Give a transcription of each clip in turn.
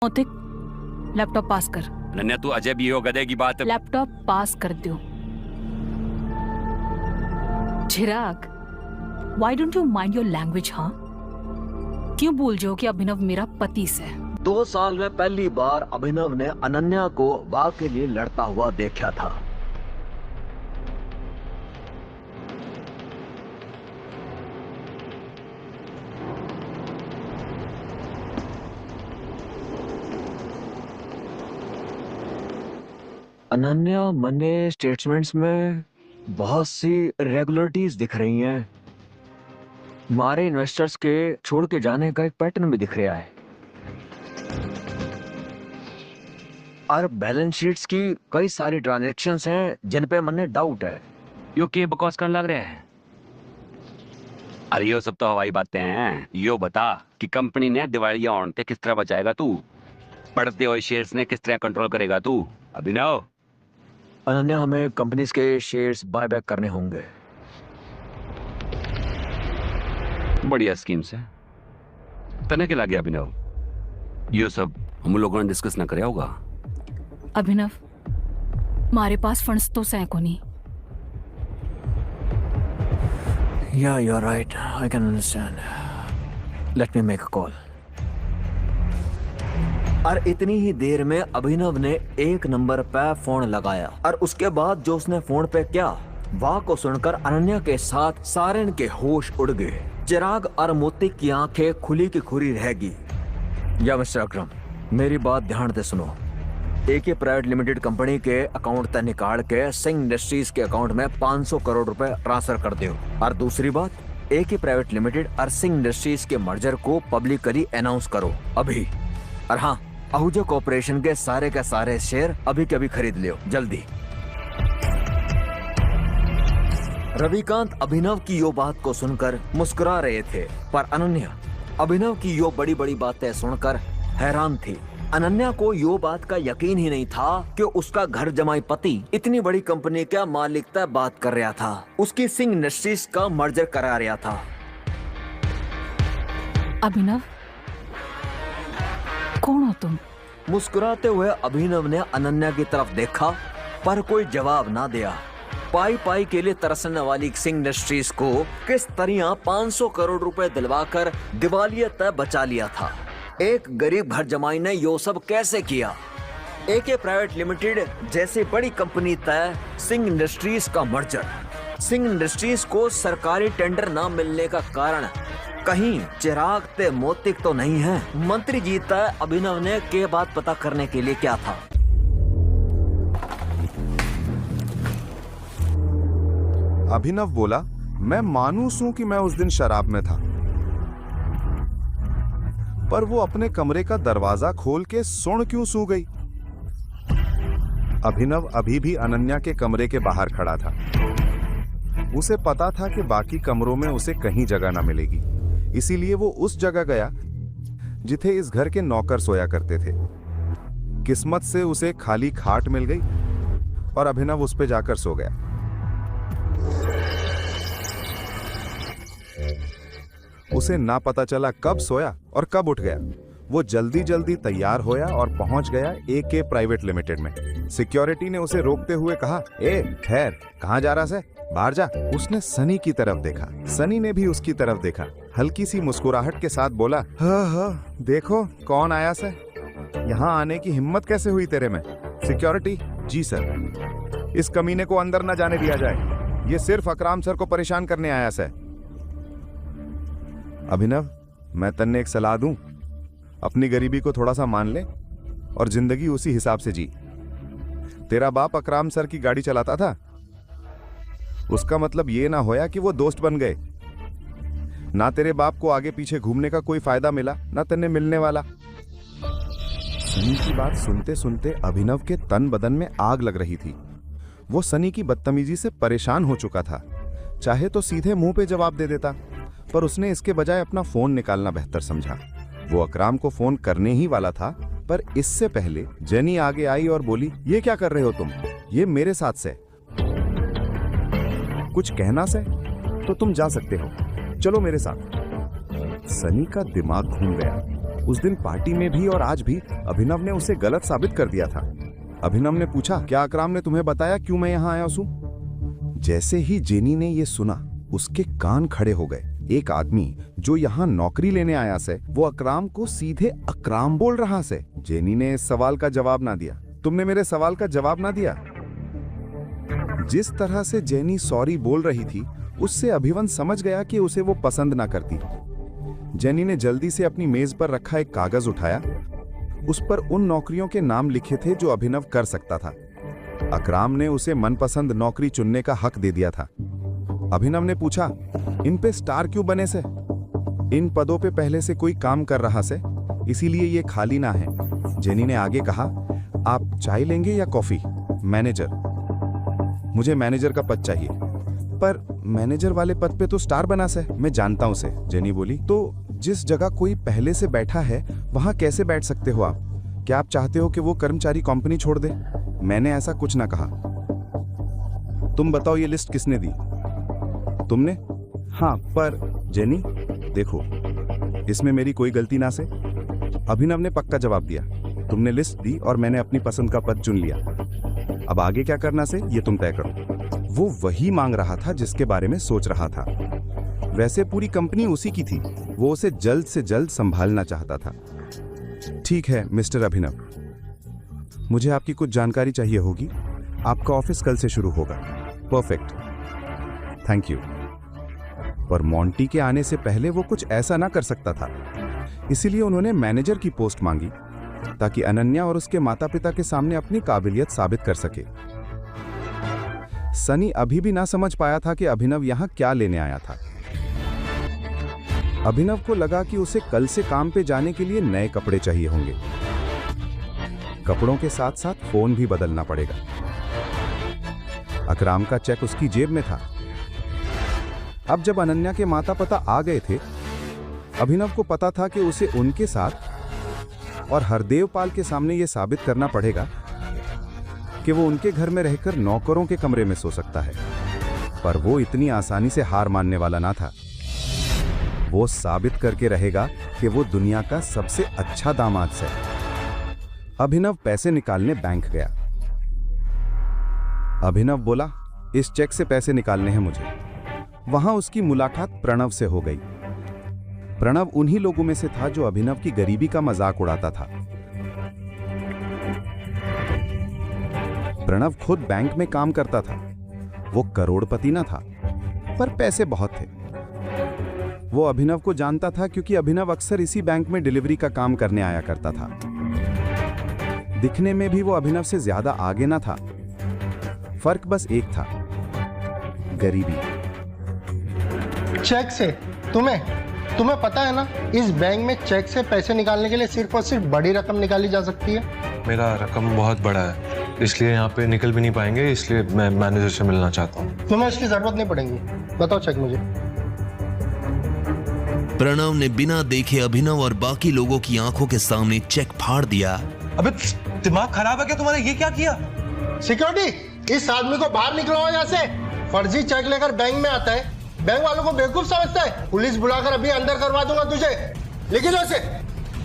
मोतिक, laptop pass कर। अनन्या तू अजय भी हो, गधे की बात है। लैपटॉप पास कर दो। Chirag, why don't you mind your language? हाँ, क्यों भूल जाओ कि अभिनव मेरा पति है? 2 साल में पहली बार अभिनव ने अनन्या को वाह के लिए लड़ता हुआ देखा था। अनन्या मनी स्टेटमेंट्स में बहुत सी रेगुलरिटीज दिख रही हैं। हमारे इन्वेस्टर्स के छोड़ के जाने का एक पैटर्न भी दिख रहा है और बैलेंस शीट्स की कई सारी ट्रांजैक्शंस हैं जिन पे मने डाउट है। यो के बकवास करने लग रहे हैं। अरे यो सब तो हवाई बातें हैं। यो बता कि कंपनी ने दिवालिया होने से किस तरह बचाएगा तू? बढ़ते हुए शेयर्स ने किस तरह कंट्रोल करेगा तू? अभिनव, अनन्या, हमें कंपनीज के शेयर्स बायबैक करने होंगे। बढ़िया स्कीम्स है। तने के लगे अभिनव, यो सब हम लोगों ने डिस्कस ना करे होगा। अभिनव, हमारे पास फंड्स तो सैकड़ों नहीं। Yeah, you're right. I can understand. Let me make a call. और इतनी ही देर में अभिनव ने एक नंबर पे फोन लगाया और उसके बाद जो उसने फोन पे किया, वाह को सुनकर अनन्या के साथ सारेन के होश उड़ गए। चिराग और मोतिक की आंखें खुली की खुली रहेगी। या मिस्टर अकरम, मेरी बात ध्यान से सुनो। एक ही प्राइवेट लिमिटेड कंपनी के अकाउंट तक निकाल के सिंह इंडस्ट्रीज के अकाउंट में 500 करोड़ रुपए ट्रांसफर कर दो। और दूसरी बात, एक ही प्राइवेट लिमिटेड और सिंह इंडस्ट्रीज के मर्जर को पब्लिकली अनाउंस करो अभी। और हाँ, आहूजा कॉर्पोरेशन के सारे शेयर अभी के अभी खरीद लियो जल्दी। रविकांत अभिनव की यो बात को सुनकर मुस्कुरा रहे थे, पर अनन्या अभिनव की यो बड़ी बड़ी बातें सुनकर हैरान थी। अनन्या को यो बात का यकीन ही नहीं था कि उसका घर जमाई पति इतनी बड़ी कंपनी का मालिक तक बात कर रहा था, उसकी सिंह इंडस्ट्रीज का मर्जर करा रहा था। अभिनव, कौन हो तुम? मुस्कुराते हुए अभिनव ने अनन्या की तरफ देखा पर कोई जवाब ना दिया। पाई पाई के लिए तरसने वाली सिंह इंडस्ट्रीज को किस तरह 500 करोड़ रुपए दिलवाकर दिवालिया तक बचा लिया था। एक गरीब घर जमाई ने यो सब कैसे किया? एक प्राइवेट लिमिटेड जैसी बड़ी कंपनी तय सिंह इंडस्ट्रीज का मर्जर। सिंह इंडस्ट्रीज को सरकारी टेंडर ना मिलने का कारण कहीं चिराग ते मोतिक तो नहीं है। मंत्री जी तय अभिनव ने के बात पता करने के लिए क्या था। अभिनव बोला, मैं मानूस हूं कि मैं उस दिन शराब में था, पर वो अपने कमरे का दरवाजा खोल के सुन क्यों सो गई? अभिनव अभी भी अनन्या के कमरे के बाहर खड़ा था। उसे पता था कि बाकी कमरों में उसे कहीं जगह ना मिलेगी, इसीलिए वो उस जगह गया जिथे इस घर के नौकर सोया करते थे। किस्मत से उसे खाली खाट मिल गई और अभिनव उस पे जाकर सो गया। उसे ना पता चला कब सोया और कब उठ गया। वो जल्दी जल्दी तैयार होया और पहुंच गया AK प्राइवेट लिमिटेड में। सिक्योरिटी ने उसे रोकते हुए कहा, ए खैर, कहां जा रहा है? बाहर जा। उसने सनी की तरफ देखा, सनी ने भी उसकी तरफ देखा। हल्की सी मुस्कुराहट के साथ बोला, हाँ, देखो कौन आया से। यहाँ आने की हिम्मत कैसे हुई तेरे में? सिक्योरिटी, जी सर। इस कमीने को अंदर न जाने दिया जाए, ये सिर्फ अकराम सर को परेशान करने आया से। अभिनव, मैं तन्ने एक सलाह दूं, अपनी गरीबी को थोड़ा सा मान ले और जिंदगी उसी हिसाब से जी। तेरा बाप अकराम सर की गाड़ी चलाता था, उसका मतलब ये ना होया कि वो दोस्त बन गए। ना तेरे बाप को आगे पीछे घूमने का कोई फायदा मिला, ना तन्ने मिलने वाला। सनी की बात सुनते सुनते अभिनव के तन बदन में आग लग रही थी। वो सनी की बदतमीजी से परेशान हो चुका था। चाहे तो सीधे मुंह पे जवाब दे देता, पर उसने इसके बजाय अपना फोन निकालना बेहतर समझा। वो अकराम को फोन करने ही वाला था, पर इससे पहले जेनी आगे आई और बोली, ये क्या कर रहे हो तुम? ये मेरे साथ से कुछ कहना से तो तुम जा सकते हो, चलो मेरे साथ। सनी का दिमाग घूम गया। उस दिन पार्टी में भी और आज भी अभिनव ने उसे गलत साबित कर दिया था। अभिनव ने पूछा, क्या अकराम ने तुम्हें बताया क्यों मैं यहाँ आया हूँ? जैसे ही जेनी ने ये सुना, उसके कान खड़े हो गए। एक आदमी जो यहाँ नौकरी लेने आया से, वो अकराम को सीधे अकराम बोल रहा से। जेनी ने इस सवाल का जवाब ना दिया। तुमने मेरे सवाल का जवाब ना दिया। जिस तरह से जेनी सॉरी बोल रही थी, उससे अभिवन समझ गया कि उसे वो पसंद ना करती। जेनी ने जल्दी से अपनी मेज पर रखा एक कागज उठाया। उस पर उन नौकरियों के नाम लिखे थे जो अभिनव कर सकता था। अकराम ने उसे मनपसंद नौकरी चुनने का हक दे दिया था। अभिनव ने पूछा, इन पे स्टार क्यों बने से? इन पदों पे पहले से कोई काम कर रहा से, इसीलिए ये खाली ना है। जेनी ने आगे कहा, आप चाय लेंगे या कॉफी? मैनेजर। मुझे मैनेजर का पद चाहिए। पर मैनेजर वाले पद पे तो स्टार बना से। मैं जानता हूं से, जेनी बोली। तो जिस जगह कोई पहले से बैठा है, वहां कैसे बैठ सकते हो आप? क्या आप चाहते हो कि वो कर्मचारी कंपनी छोड़ दे? मैंने ऐसा कुछ ना कहा। तुम बताओ, ये लिस्ट किसने दी? तुमने? हाँ, पर जेनी देखो, इसमें मेरी कोई गलती ना से। अभिनव ने पक्का जवाब दिया। तुमने लिस्ट दी और मैंने अपनी पसंद का पद चुन लिया। अब आगे क्या करना से, ये तुम तय करो। वो वही मांग रहा था जिसके बारे में सोच रहा था। वैसे पूरी कंपनी उसी की थी। वो उसे जल्द से जल्द संभालना चाहता था। ठीक है मिस्टर अभिनव, मुझे आपकी कुछ जानकारी चाहिए होगी। आपका ऑफिस कल से शुरू होगा। Perfect, thank you. पर मॉन्टी के आने से पहले वो कुछ ऐसा ना कर सकता था, इसीलिए उन्होंने मैनेजर की पोस्ट मांगी, ताकि अनन्या और उसके माता पिता के सामने अपनी काबिलियत साबित कर सके। सनी अभी भी ना समझ पाया था कि अभिनव यहां क्या लेने आया था। अभिनव को लगा कि उसे कल से काम पे जाने के लिए नए कपड़े चाहिए होंगे। कपड़ों के साथ साथ फोन भी बदलना पड़ेगा। अकराम का चेक उसकी जेब में था। अब जब अनन्या के माता पिता आ गए थे, अभिनव को पता था कि उसे उनके साथ और हरदेव पाल के सामने यह साबित करना पड़ेगा कि वो उनके घर में रहकर नौकरों के कमरे में सो सकता है। पर वो इतनी आसानी से हार मानने वाला ना था। वो साबित करके रहेगा कि वो दुनिया का सबसे अच्छा दामाद है। अभिनव पैसे निकालने बैंक गया। अभिनव बोला, इस चेक से पैसे निकालने हैं मुझे। वहां उसकी मुलाकात प्रणव से हो गई। प्रणव उन्हीं लोगों में से था जो अभिनव की गरीबी का मजाक उड़ाता था। प्रणव खुद बैंक में काम करता था। वो करोड़पति ना था, पर पैसे बहुत थे। वो अभिनव को जानता था क्योंकि अभिनव अक्सर इसी बैंक में डिलीवरी का काम करने आया करता था। दिखने में भी वो अभिनव से ज्यादा आगे ना था। फर्क बस एक था, गरीबी। चेक से? तुम्हें पता है ना, इस बैंक में चेक से पैसे निकालने के लिए सिर्फ और सिर्फ बड़ी रकम निकाली जा सकती है। मेरा रकम बहुत बड़ा है, इसलिए यहाँ पे निकल भी नहीं पाएंगे, इसलिए मैं मैनेजर से मिलना चाहता हूँ। तुम्हें इसकी जरूरत नहीं पड़ेगी। बताओ चेक मुझे। प्रणव ने बिना देखे अभिनव और बाकी लोगों की आंखों के सामने चेक फाड़ दिया। अबे दिमाग खराब है क्या तुम्हारा? ये क्या किया? सिक्योरिटी, इस आदमी को बाहर निकलवाओ यहाँ से। फर्जी चेक लेकर बैंक में आता है, बैंक वालों को बेवकूफ समझता है। पुलिस बुलाकर अभी अंदर करवा दूंगा तुझे। लेकिन उसे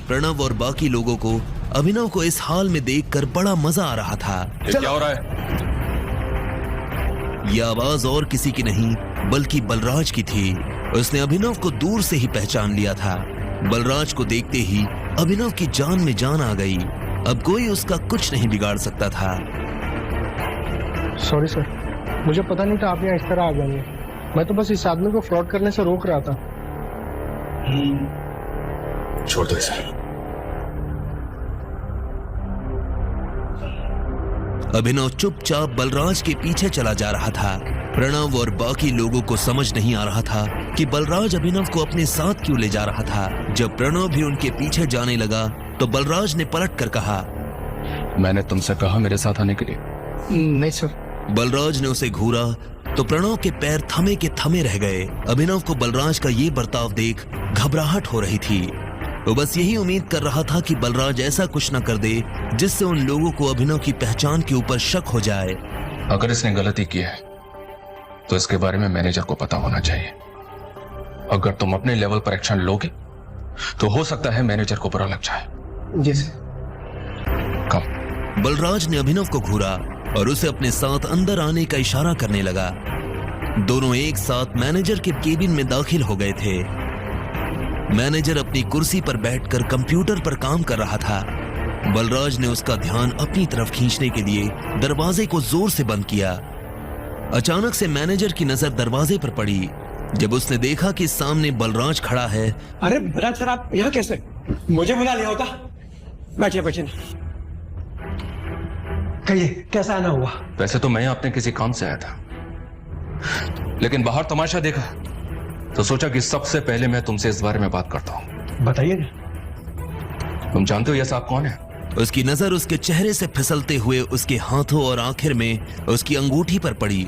प्रणव और बाकी लोगों को अभिनव को इस हाल में देखकर बड़ा मजा आ रहा था। क्या हो रहा है? यह आवाज और किसी की नहीं बल्कि बलराज की थी। उसने अभिनव को दूर से ही पहचान लिया था। बलराज को देखते ही अभिनव की जान में जान आ गई। अब कोई उसका कुछ नहीं बिगाड़ सकता था। सॉरी सर, मुझे पता नहीं था आप यहाँ इस तरह आ जाएंगे। मैं तो बस इस आदमी को फ्रॉड करने से रोक रहा था। छोड़ दो इसे। अभिनव चुपचाप बलराज के पीछे चला जा रहा था। प्रणव और बाकी लोगों को समझ नहीं आ रहा था कि बलराज अभिनव को अपने साथ क्यों ले जा रहा था। जब प्रणव भी उनके पीछे जाने लगा तो बलराज ने पलट कर कहा, मैंने तुमसे कहा मेरे साथ आने के लिए। नहीं सर। बलराज ने उसे घूरा तो प्रणव के पैर थमे के थमे रह गए। अभिनव को बलराज का ये बर्ताव देख घबराहट हो रही थी। वो बस यही उम्मीद कर रहा था कि बलराज ऐसा कुछ न कर दे जिससे उन लोगों को अभिनव की पहचान के ऊपर शक हो जाए। अगर इसने गलती की है तो इसके बारे में मैनेजर को पता होना चाहिए। अगर तुम अपने लेवल पर एक्शन लोगे तो हो सकता है मैनेजर को बुरा लग जाए। जी सर। कम। बलराज ने अभिनव को घूरा और उसे अपने साथ अंदर आने का इशारा करने लगा। दोनों एक साथ मैनेजर के केबिन में दाखिल हो गए थे। मैनेजर अपनी कुर्सी पर बैठकर कंप्यूटर पर काम कर रहा था। बलराज ने उसका ध्यान अपनी तरफ खींचने के लिए दरवाजे को जोर से बंद किया। अचानक से मैनेजर की नजर दरवाजे पर पड़ी। जब उसने देखा कि सामने बलराज खड़ा है। अरे बलराज सर, आप यहाँ कैसे? मुझे बुला लिया होता। बैठिए बैठिए। कहिए कैसा आना हुआ? वैसे तो मैं अपने किसी काम से आया था, लेकिन बाहर तमाशा देखा तो सोचा कि सबसे पहले मैं तुमसे इस बारे में बात करता हूं। बताइए ना। तुम जानते हो यह साहब कौन है? उसकी नजर उसके चेहरे से फिसलते हुए उसके हाथों और आखिर में उसकी अंगूठी पर पड़ी।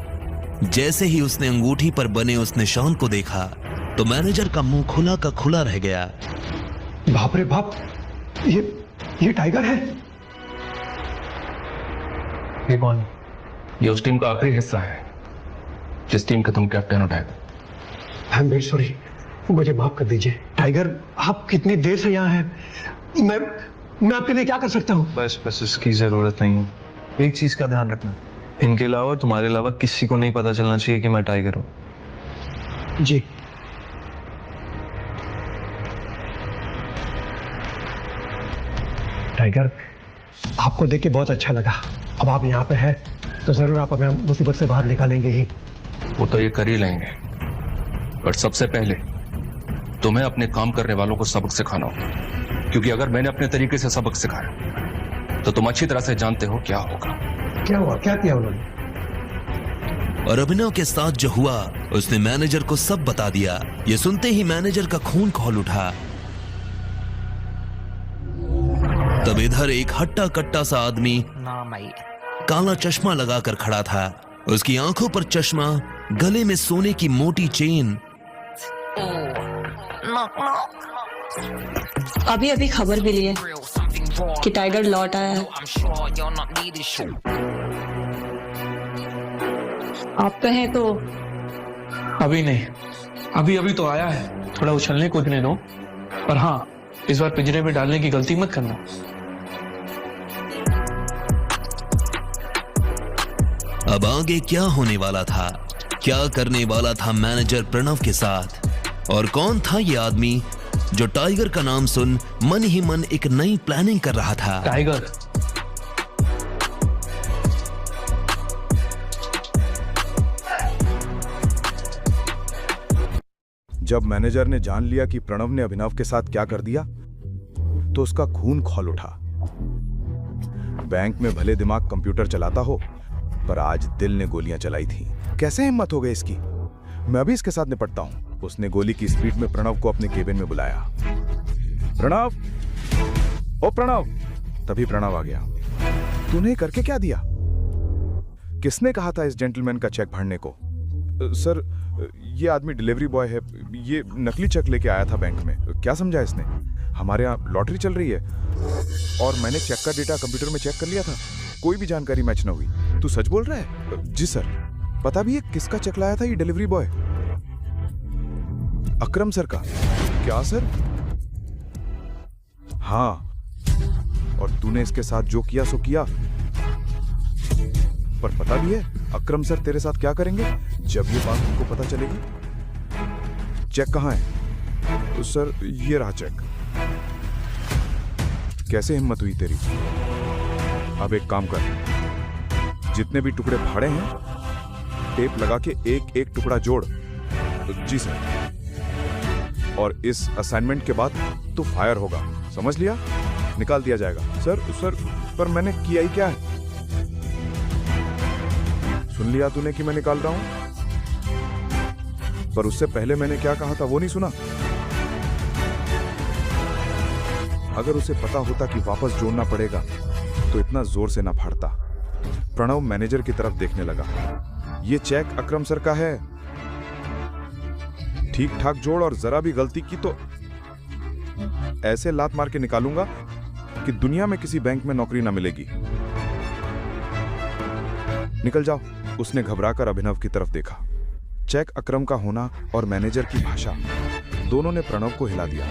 जैसे ही उसने अंगूठी पर बने उस निशान को देखा तो मैनेजर का मुंह खुला का खुला रह गया। बाप रे बाप, ये टाइगर है। ये कौन? ये उस टीम का आखिरी हिस्सा है जिस टीम का तुम कैप्टन उठाए। आई एम वेरी सॉरी, मुझे माफ कर दीजिए। टाइगर, आप कितनी देर से यहाँ हैं? मैं आपके लिए क्या कर सकता हूँ? बस इसकी जरूरत नहीं है। एक चीज का ध्यान रखना, इनके अलावा तुम्हारे अलावा किसी को नहीं पता चलना चाहिए कि मैं टाइगर हूं। जी। टाइगर, आपको देख के बहुत अच्छा लगा। अब आप यहाँ पे हैं तो जरूर आप हमें मुसीबत से बाहर निकालेंगे ही। वो तो ये कर ही लेंगे, पर सबसे पहले तुम्हें अपने काम करने वालों को सबक सिखाना होगा, क्योंकि अगर मैंने अपने तरीके से सबक सिखाया तो तुम अच्छी तरह से जानते हो क्या होगा। क्या हुआ? क्या किया उन्होंने? और अभिनव के साथ जो हुआ उसने मैनेजर को सब बता दिया। ये सुनते ही मैनेजर का खून खौल उठा। तब इधर एक हट्टा कट्टा सा आदमी काला चश्मा लगाकर खड़ा था। उसकी आंखों पर चश्मा, गले में सोने की मोटी चेन। अभी अभी खबर मिली है कि टाइगर लौट आया है। आप कहें तो अभी नहीं, अभी तो आया है। थोड़ा उछलने कूदने दो, पर हाँ, इस बार पिंजरे में डालने की गलती मत करना। अब आगे क्या होने वाला था? क्या करने वाला था मैनेजर प्रणव के साथ? और कौन था ये आदमी जो टाइगर का नाम सुन मन ही मन एक नई प्लानिंग कर रहा था? टाइगर, जब मैनेजर ने जान लिया कि प्रणव ने अभिनव के साथ क्या कर दिया तो उसका खून खौल उठा। बैंक में भले दिमाग कंप्यूटर चलाता हो, पर आज दिल ने गोलियां चलाई थी। कैसे हिम्मत हो गई इसकी? मैं भी इसके साथ निपटता हूं। उसने गोली की स्पीड में प्रणव को अपने केबिन में बुलाया। प्रणव, ओ प्रणव। तभी प्रणव आ गया। तूने करके क्या दिया? किसने कहा था इस जेंटलमैन का चेक भरने को? सर, ये आदमी डिलीवरी बॉय है। ये नकली चेक लेके आया था बैंक में। क्या समझा इसने? हमारे यहाँ लॉटरी चल रही है और मैंने चेक का डेटा कंप्यूटर में चेक कर लिया था, कोई भी जानकारी मैच न हुई। तू सच बोल रहा है? जी सर। पता भी है किसका चेक लाया था ये डिलीवरी बॉय? अकरम सर का। क्या सर? हाँ, और तूने इसके साथ जो किया सो किया। पर पता भी है अकरम सर तेरे साथ क्या करेंगे जब ये बात उनको पता चलेगी? चेक कहाँ है? तो सर, ये रहा चेक। कैसे हिम्मत हुई तेरी? अब एक काम कर, जितने भी टुकड़े फाड़े हैं टेप लगा के एक एक टुकड़ा जोड़। जी सर। और इस असाइनमेंट के बाद तो फायर होगा, समझ लिया? निकाल दिया जाएगा। सर, पर मैंने किया ही क्या है? सुन लिया तूने कि मैं निकाल रहा हूं, पर उससे पहले मैंने क्या कहा था वो नहीं सुना? अगर उसे पता होता कि वापस जोड़ना पड़ेगा तो इतना जोर से ना फाड़ता। प्रणव मैनेजर की तरफ देखने लगा। ये चेक अकरम सर का है, ठीक ठाक जोड़, और जरा भी गलती की तो ऐसे लात मार के निकालूंगा कि दुनिया में किसी बैंक में नौकरी ना मिलेगी। निकल जाओ। उसने घबराकर अभिनव की तरफ देखा। चेक अकरम का होना और मैनेजर की भाषा दोनों ने प्रणव को हिला दिया।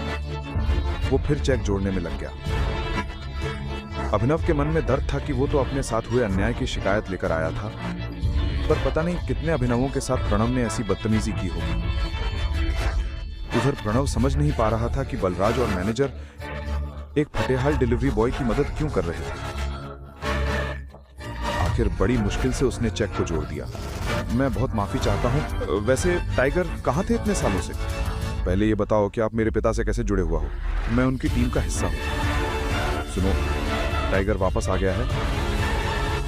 वो फिर चेक जोड़ने में लग गया। अभिनव के मन में दर्द था कि वो तो अपने साथ हुए अन्याय की शिकायत लेकर आया था, पर पता नहीं कितने अभिनवों के साथ प्रणव ने ऐसी बदतमीजी की होगी। उधर प्रणव समझ नहीं पा रहा था कि बलराज और मैनेजर एक फटेहाल डिलीवरी बॉय की मदद क्यों कर रहे थे। आखिर बड़ी मुश्किल से उसने चेक को जोड़ दिया। मैं बहुत माफी चाहता हूँ। वैसे टाइगर कहाँ थे इतने सालों से? पहले ये बताओ कि आप मेरे पिता से कैसे जुड़े हुआ हो? मैं उनकी टीम का हिस्सा हूँ। सुनो, टाइगर वापस आ गया है,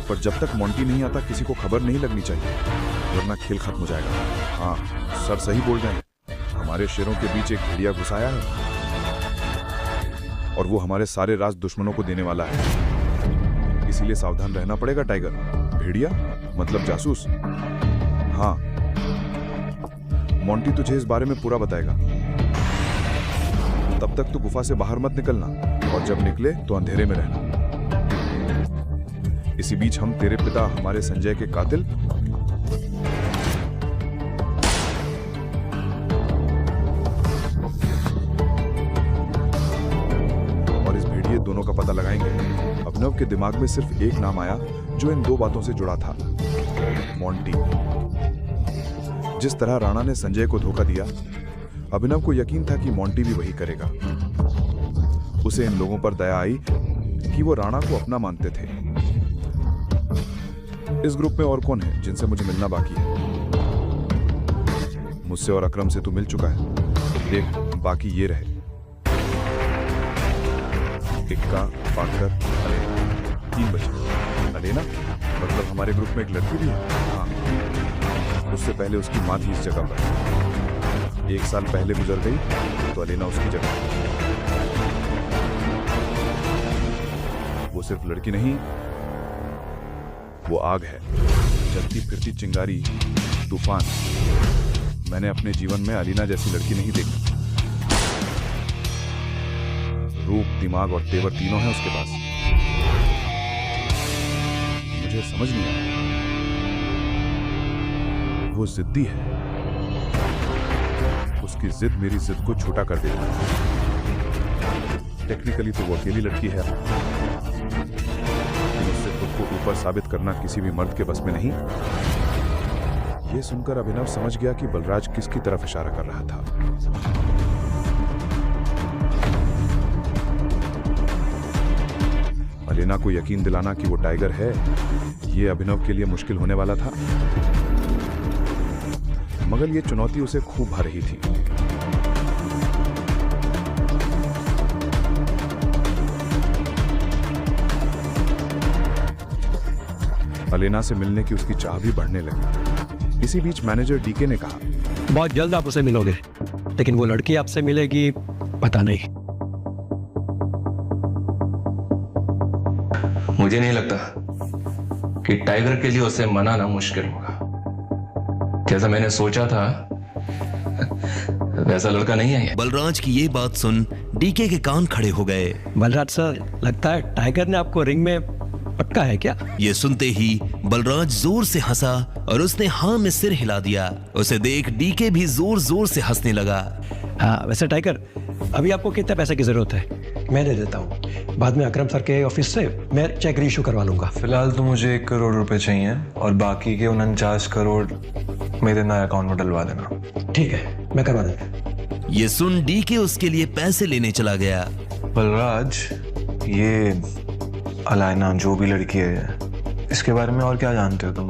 पर जब तक मोंटी नहीं आता किसी को खबर नहीं लगनी चाहिए, वरना खेल खत्म हो जाएगा। हाँ, सर सही बोल रहे हैं। हमारे शेरों के बीच एक भेड़िया घुसाया है और वो हमारे सारे राज दुश्मनों को देने वाला है, इसीलिए सावधान रहना पड़ेगा टाइगर। भेड़िया मतलब जासूस? हाँ, मोंटी तुझे इस बारे में पूरा बताएगा। तब तक तू गुफा से बाहर मत निकलना, और जब निकले तो अंधेरे में रहना। इसी बीच हम तेरे पिता हमारे संजय के कातिल और इस भेड़िए दोनों का पता लगाएंगे। अभिनव के दिमाग में सिर्फ एक नाम आया जो इन दो बातों से जुड़ा था, मोंटी। जिस तरह राणा ने संजय को धोखा दिया, अभिनव को यकीन था कि मोंटी भी वही करेगा। उसे इन लोगों पर दया आई कि वो राणा को अपना मानते थे। इस ग्रुप में और कौन है जिनसे मुझे मिलना बाकी है? मुझसे और अकरम से तू मिल चुका है। देख, बाकी ये रहे, इक्का, पाकर, अलेना। 3 बचे। अलेना मतलब हमारे ग्रुप में एक लड़की भी है? हाँ, उससे पहले उसकी माँ थी इस जगह पर। 1 साल पहले गुजर गई तो अलेना उसकी जगह। वो सिर्फ लड़की नहीं, वो आग है, चलती फिरती चिंगारी, तूफान। मैंने अपने जीवन में अलीना जैसी लड़की नहीं देखी। रूप, दिमाग और तेवर तीनों हैं उसके पास। मुझे समझ नहीं आया, वो जिद्दी है। उसकी जिद मेरी जिद को छोटा कर देती है। टेक्निकली तो वो अकेली लड़की है, उससे खुद को ऊपर साबित करना किसी भी मर्द के बस में नहीं। यह सुनकर अभिनव समझ गया कि बलराज किसकी तरफ इशारा कर रहा था। अलेना को यकीन दिलाना कि वो टाइगर है, यह अभिनव के लिए मुश्किल होने वाला था, मगर यह चुनौती उसे खूब भा रही थी। अलेना से मिलने की उसकी चाह भी बढ़ने लगी। इसी बीच मैनेजर डीके ने कहा, बहुत जल्द आप उसे मिलोगे, लेकिन वो लड़की आपसे मिलेगी पता नहीं। मुझे नहीं लगता कि टाइगर के लिए उसे मनाना मुश्किल होगा। जैसा मैंने सोचा था वैसा लड़का नहीं है ये। बलराज की ये बात सुन डीके के कान खड़े हो गए। बलराज सर, लगता है टाइगर ने आपको रिंग में पक्का है क्या? ये सुनते ही बलराज जोर से हंसा और उसने हाँ में सिर हिला दिया। उसे देख डीके भी जोर जोर से हंसने लगा। हाँ, वैसे टाइगर, अभी आपको कितने पैसे की जरूरत है? मैं दे देता हूँ। बाद में अकरम सर के ऑफिस से मैं चेक रीइश्यू करवा लूंगा। फिलहाल तो मुझे 1 करोड़ रुपए चाहिए और बाकी के 49 करोड़ मेरे नए अकाउंट में डलवा देना। ठीक है, मैं करवा देता। ये सुन डीके उसके लिए पैसे लेने चला गया। बलराज, ये अलायना जो भी लड़की है, इसके बारे में और क्या जानते हो तुम?